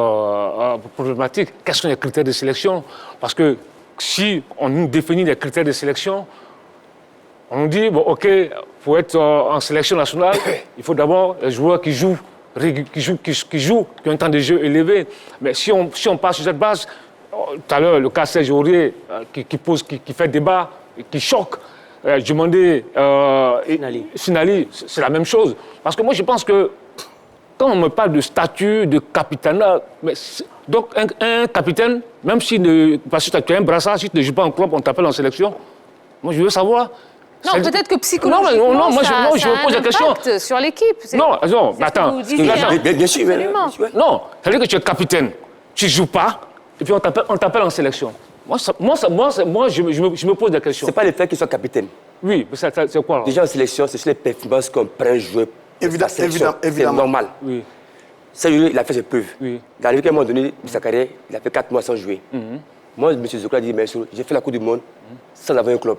problématique. Quels sont les critères de sélection? Parce que si on nous définit les critères de sélection, on nous dit, bon, OK, pour être en sélection nationale, il faut d'abord les joueurs qui jouent, qui ont un temps de jeu élevé. Mais si on passe sur cette base, tout à l'heure, le cas Serge Aurier qui fait débat, qui choque, je demandais Sinali, c'est la même chose. Parce que moi, je pense que quand on me parle de statut, de capitanat, donc un capitaine, même parce que tu as un brassard, si tu ne joues pas en club, on t'appelle en sélection. Moi, je veux savoir. Non, peut-être que psychologiquement, moi, ça je me pose la question. Sur l'équipe. Non, attends. Bien sûr. Non, c'est-à-dire que tu es capitaine, tu ne joues pas, et puis on t'appelle en sélection. Moi, je me pose la question. Ce n'est pas le fait qu'il soit capitaine. Oui, mais c'est quoi alors? Déjà en sélection, c'est sur les performances qu'on prend jouer. Évidemment. C'est normal. Oui. Ça, il a fait ses preuves. Oui. Il est arrivé qu'à un moment donné de sa carrière, il a fait 4 mois sans jouer. Moi, M. Zokla dit, mais j'ai fait la Coupe du Monde sans avoir un club.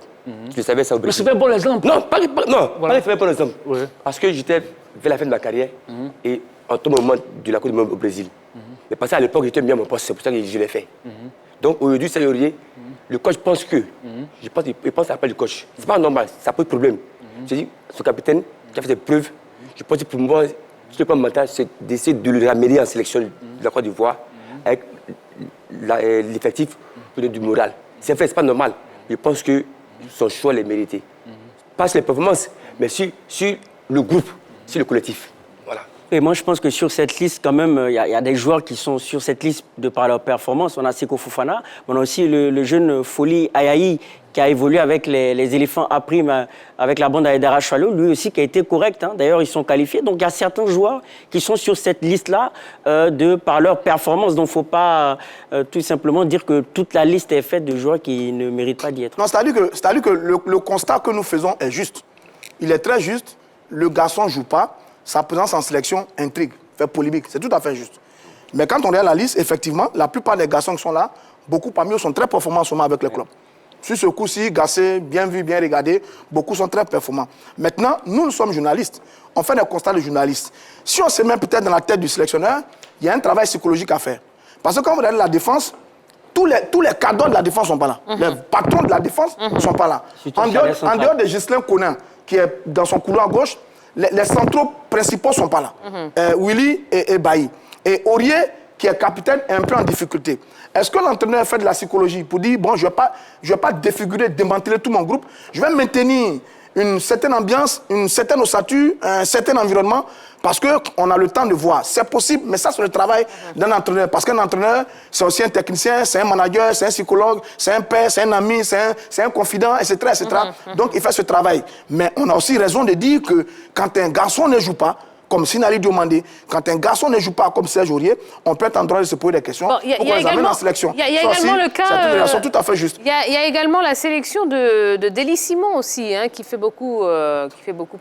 Je savais ça au Brésil. Mais c'est un bon exemple. Non, pas un bon exemple. Oui. Parce que j'étais vers la fin de ma carrière et en tout moment de la Coupe du Monde au Brésil. Mais parce qu'à l'époque, j'étais bien à mon poste, c'est pour ça que je l'ai fait. Donc aujourd'hui, Serge Aurier, le coach pense que, il pense à l'appel du coach. C'est pas normal, ça pose problème. Je dis, ce capitaine qui a fait ses preuves, je pense que pour moi, sur le plan mental, c'est d'essayer de le ramener en sélection de la Côte d'Ivoire avec l'effectif pour donner du moral. C'est vrai, c'est pas normal. Je pense que son choix les mérité. Pas sur les performances, mais sur le groupe, sur le collectif. Voilà. Et moi, je pense que sur cette liste, quand même, il y a des joueurs qui sont sur cette liste de par leur performance. On a Seko Fofana, on a aussi le jeune Foli Ayayi qui a évolué avec les éléphants A', avec la bande Aïdara Choualo, lui aussi qui a été correct. Hein. D'ailleurs, ils sont qualifiés. Donc, il y a certains joueurs qui sont sur cette liste-là de par leur performance. Donc, il ne faut pas tout simplement dire que toute la liste est faite de joueurs qui ne méritent pas d'y être. Non, c'est-à-dire que le constat que nous faisons est juste. Il est très juste. Le garçon ne joue pas. Sa présence en sélection intrigue, fait polémique. C'est tout à fait juste. Mais quand on regarde la liste, effectivement, la plupart des garçons qui sont là, beaucoup parmi eux sont très performants en ce moment avec le club. Sur ce coup-ci, Gassé, bien vu, bien regardé, beaucoup sont très performants. Maintenant, nous sommes journalistes. On fait des constats de journalistes. Si on se met peut-être dans la tête du sélectionneur, il y a un travail psychologique à faire. Parce que quand vous regardez la défense, tous les cadres de la défense ne sont pas là. Les patrons de la défense ne sont pas là. En dehors de Ghislain Conan, qui est dans son couloir gauche, les centraux principaux ne sont pas là. Willy et Bailly. Et Aurier, qui est capitaine, est un peu en difficulté. Est-ce que l'entraîneur fait de la psychologie pour dire, bon, je ne vais pas défigurer, démanteler tout mon groupe, je vais maintenir une certaine ambiance, une certaine ossature, un certain environnement, parce qu'on a le temps de voir. C'est possible, mais ça, c'est le travail d'un entraîneur. Parce qu'un entraîneur, c'est aussi un technicien, c'est un manager, c'est un psychologue, c'est un père, c'est un ami, c'est un confident, etc. etc. Donc, il fait ce travail. Mais on a aussi raison de dire que quand un garçon ne joue pas, comme Sinali Diomandé, quand un garçon ne joue pas comme Serge Aurier, on peut être en droit de se poser des questions. Il y a également le cas. C'est une relation tout à fait juste. Il y a également la sélection de Deli Simon aussi, hein, qui fait beaucoup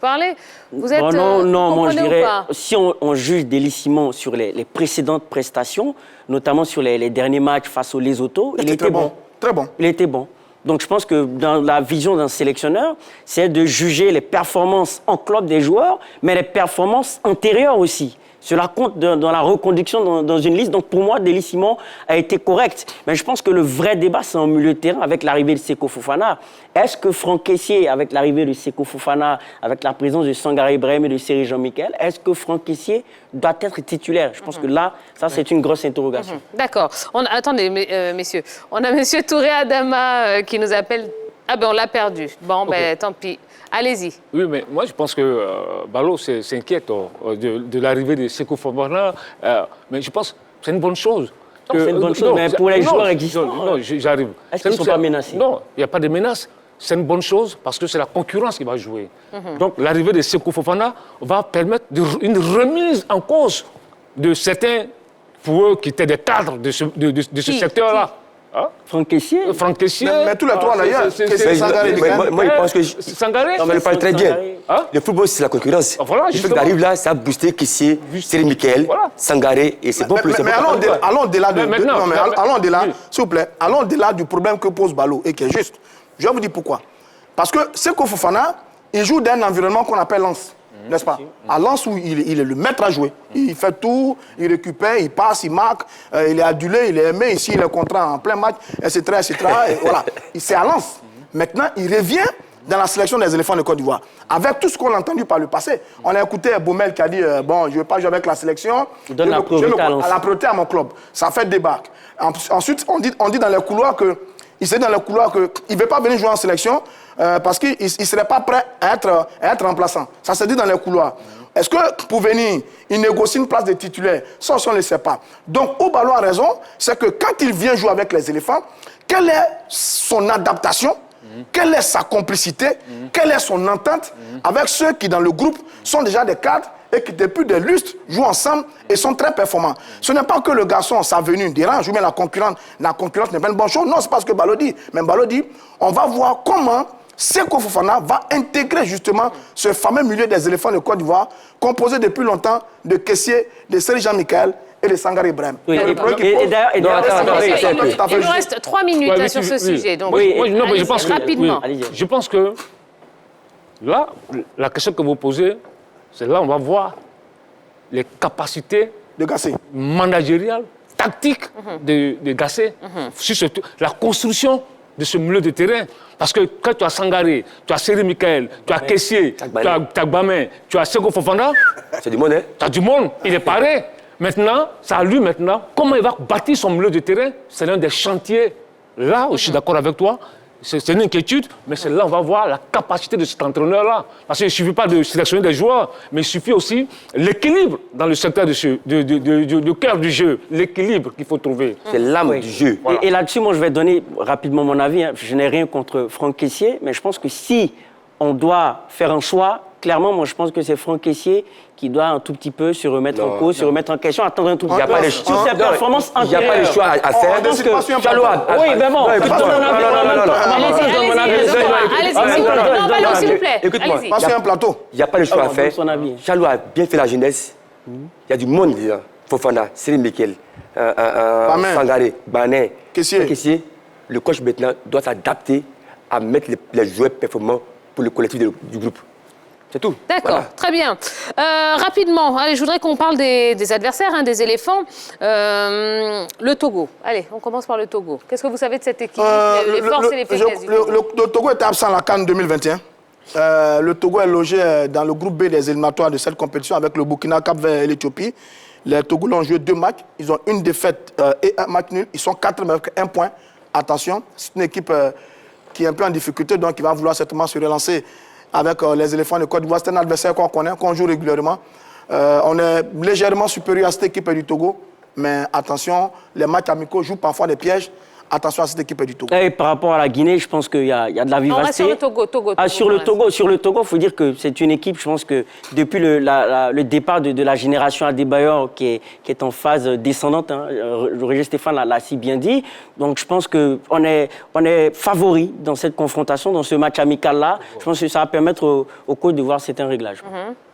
parler. Vous êtes. Non, moi je dirais, si on juge Deli Simon sur les précédentes prestations, notamment sur les derniers matchs face au Lesotho, il était bon. Très bon. Il était bon. Donc je pense que dans la vision d'un sélectionneur, c'est de juger les performances en club des joueurs, mais les performances antérieures aussi. Cela compte dans la reconduction dans une liste. Donc pour moi, Deli Simon a été correct. Mais je pense que le vrai débat, c'est en milieu de terrain avec l'arrivée de Seko Fofana. Est-ce que Franck Kessié, avec l'arrivée de Seko Fofana, avec la présence de Sangaré Ibrahim et de Seri Jean-Michel, est-ce que Franck Kessié doit être titulaire? Je pense que là, ça c'est une grosse interrogation. D'accord. Attendez, messieurs. On a monsieur Touré Adama qui nous appelle. Ah ben on l'a perdu. Bon, ben tant pis. Allez-y. Oui, mais moi, je pense que Balo s'inquiète de l'arrivée de Seko Fofana. Mais je pense que c'est une bonne chose. C'est une bonne chose, mais pour les joueurs existants... Non, j'arrive. Est-ce qu'ils ne sont pas menacés? Non, il n'y a pas de menace. C'est une bonne chose parce que c'est la concurrence qui va jouer. Donc, l'arrivée de Seko Fofana va permettre une remise en cause de certains, pour eux, qui étaient des cadres de ce secteur-là. Hein? Franck Kessié. Mais tous les trois d'ailleurs. Moi, je pense que. Sangaré. Non, mais il parle très bien. Le football, c'est la concurrence. Voilà, le fait qu'il arrive là, ça a boosté Kessié, Seri Michael, Sangaré, et c'est bon pour le Mais allons au-delà s'il vous plaît, allons au-delà du problème que pose Balo et qui est juste. Je vais vous dire pourquoi. Parce que Seko Fofana, il joue dans un environnement qu'on appelle Lens. N'est-ce pas? À Lens où il est le maître à jouer. Il fait tout, il récupère, il passe, il marque, il est adulé, il est aimé, ici il est contraint en plein match, etc. Et voilà. C'est à Lens. Maintenant, il revient dans la sélection des éléphants de Côte d'Ivoire. Avec tout ce qu'on a entendu par le passé. On a écouté Baumel qui a dit bon, je ne veux pas jouer avec la sélection. Je donne la priorité à mon club. Ça fait débat. Ensuite, on dit dans les couloirs que il sait dans le couloir qu'il ne veut pas venir jouer en sélection parce qu'il ne serait pas prêt à être remplaçant. Ça se dit dans les couloirs. Est-ce que pour venir, il négocie une place de titulaire? Ça, on ne le sait pas. Donc, Obalou a raison, c'est que quand il vient jouer avec les éléphants, quelle est son adaptation? Quelle est sa complicité? Quelle est son entente avec ceux qui, dans le groupe, sont déjà des cadres et qui, depuis des lustres, jouent ensemble et sont très performants. Ce n'est pas que le garçon, sa venue dérange, ou bien la concurrence n'est pas une bonne chose. Non, c'est pas ce que Balo dit. Mais Balo dit, on va voir comment Seko Fofana va intégrer justement ce fameux milieu des éléphants de Côte d'Ivoire, composé depuis longtemps de Kessié, de Seri Jean-Michel et de Sangaré Ibrahim. Il nous reste 3 minutes sur ce sujet. Donc, rapidement. Je pense que là, la question que vous posez, c'est là on va voir les capacités de Gassé, managériales, tactiques de Gassé, sur la construction de ce milieu de terrain. Parce que quand tu as Sangaré, tu as Seri Michael, tu as Kessié, tu as Tagbamé, tu as Seko Fofana, c'est du monde, hein? Tu as du monde, il est paré. Maintenant, c'est à lui maintenant, comment il va bâtir son milieu de terrain, c'est l'un des chantiers, là où je suis d'accord avec toi, c'est une inquiétude, mais c'est là on va voir la capacité de cet entraîneur-là. Parce qu'il ne suffit pas de sélectionner des joueurs, mais il suffit aussi l'équilibre dans le secteur du cœur du jeu, l'équilibre qu'il faut trouver. C'est l'âme du jeu. Voilà. Et là-dessus, moi, je vais donner rapidement mon avis. Hein. Je n'ai rien contre Franck Kessié, mais je pense que si on doit faire un choix, clairement, moi, je pense que c'est Franck Kessié qui doit un tout petit peu se remettre en cause, se remettre en question, attendre un tout petit peu. Il n'y a pas de sur ses performances antérieures. Il n'y a pas de choix à faire. On décide pas sur un Chaloua. Oui, mais bon, écoute, allez-y, s'il vous plaît. Écoute-moi. Pas sur un plateau. Il n'y a pas de choix à faire. Chaloua a bien fait la jeunesse. Il y a du monde déjà. Fofana, Céline Mikel, Sangaré, Bané, Kessié. Le coach maintenant doit s'adapter à mettre les joueurs performants pour le collectif du groupe. C'est tout. D'accord, voilà. Très bien. Rapidement, allez, je voudrais qu'on parle des adversaires, hein, des éléphants. Le Togo. Allez, on commence par le Togo. Qu'est-ce que vous savez de cette équipe, les forces et les faiblesses du Togo? Le Togo était absent à la CAN 2021. Le Togo est logé dans le groupe B des éliminatoires de cette compétition avec le Burkina, Cap-Vert et l'Éthiopie. Les Togolais ont joué 2 matchs. Ils ont une défaite et un match nul. Ils sont 4 avec 1 point. Attention, c'est une équipe qui est un peu en difficulté, donc qui va vouloir certainement se relancer avec les éléphants de Côte d'Ivoire. C'est un adversaire qu'on connaît, qu'on joue régulièrement. On est légèrement supérieur à cette équipe du Togo, mais attention, les matchs amicaux jouent parfois des pièges. Attention à cette équipe du Togo. Et par rapport à la Guinée, je pense qu'il y a de la vivacité. Sur le Togo. Sur le Togo, il faut dire que c'est une équipe, je pense que depuis le départ de la génération Adebayor qui est en phase descendante, hein, Roger Stéphane l'a si bien dit. Donc je pense qu'on est favori dans cette confrontation, dans ce match amical-là. Je pense que ça va permettre aux coachs de voir certains réglages.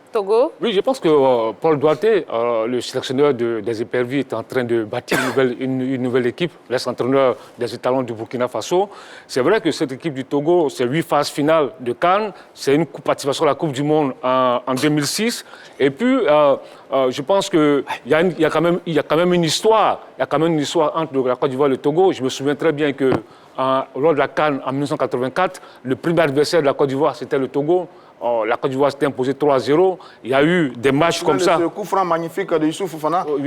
Togo. Oui, je pense que Paul Duarte, le sélectionneur des éperviers, est en train de bâtir une nouvelle équipe, l'ex-entraîneur des étalons du Burkina Faso. C'est vrai que cette équipe du Togo, c'est 8 phases finales de CAN, c'est une participation à la Coupe du Monde en 2006. Et puis, je pense qu'il y a quand même une histoire. Il y a quand même une histoire entre la Côte d'Ivoire et le Togo. Je me souviens très bien que lors de la CAN en 1984, le premier adversaire de la Côte d'Ivoire, c'était le Togo. La Côte d'Ivoire s'était imposée 3-0. Il y a eu des matchs comme ça. Le coup franc magnifique de Youssouf Fofana. Il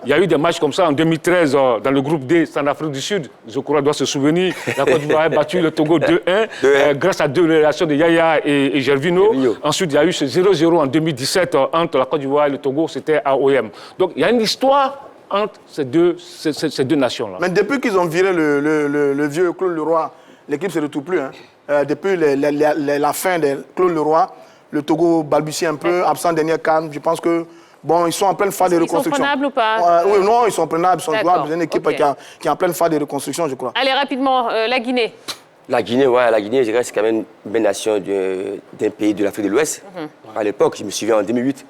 y a eu des matchs comme ça en 2013 dans le groupe D, c'est en Afrique du Sud. Zokora doit se souvenir. La Côte d'Ivoire a battu le Togo 2-1 grâce à 2 relations de Yaya et Gervinho. Ensuite, il y a eu ce 0-0 en 2017 entre la Côte d'Ivoire et le Togo. C'était à OM. Donc, il y a une histoire entre ces deux nations-là. Mais depuis qu'ils ont viré le vieux Claude Leroy, l'équipe ne se retrouve plus. Hein. Depuis la fin de Claude Leroy, le Togo balbutie un peu, absent dernière CAN. Je pense que bon, ils sont en pleine phase de reconstruction. Ils sont prenables ou pas? Oui, non, ils sont prenables, ils sont jouables. C'est une équipe qui est en pleine phase de reconstruction, je crois. Allez, rapidement, la Guinée. La Guinée, je dirais, c'est quand même une belle nation d'un pays de l'Afrique de l'Ouest. À l'époque, je me souviens en 2008,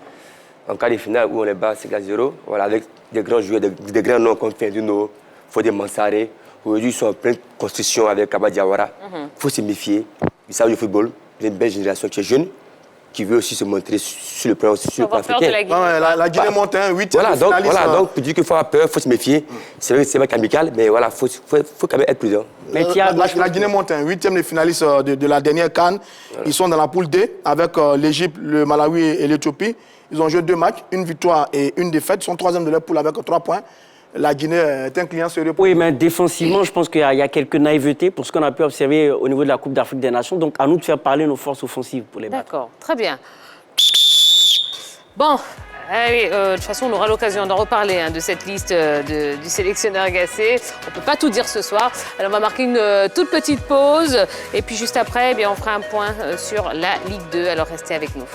en quart de finale où on les bat 5-0, voilà, avec des grands joueurs, des grands noms comme Fendino, Fodé Mansaré. Aujourd'hui, ils sont en pleine construction avec Kaba Diawara. Il faut se méfier. Ils savent le football. Il y a une belle génération qui est jeune, qui veut aussi se montrer sur le plan africain. La Guinée monte un 8e finaliste. Voilà, donc pour dire qu'il faut avoir peur, il faut se méfier. C'est vrai que c'est un match amical, mais voilà, faut quand même être prudent. La Guinée monte un 8e des finalistes de la dernière CAN. Voilà. Ils sont dans la poule D avec l'Égypte, le Malawi et l'Éthiopie. Ils ont joué 2 matchs, une victoire et une défaite. Ils sont 3e de leur poule avec 3 points. La Guinée est un client sérieux. Oui, mais défensivement, je pense qu'il y a quelques naïvetés pour ce qu'on a pu observer au niveau de la Coupe d'Afrique des Nations. Donc, à nous de faire parler nos forces offensives pour les battre. D'accord, très bien. Bon, allez, de toute façon, on aura l'occasion d'en reparler de cette liste du sélectionneur Gassé. On ne peut pas tout dire ce soir. Alors, on va marquer une toute petite pause. Et puis, juste après, eh bien, on fera un point sur la Ligue 2. Alors, restez avec nous.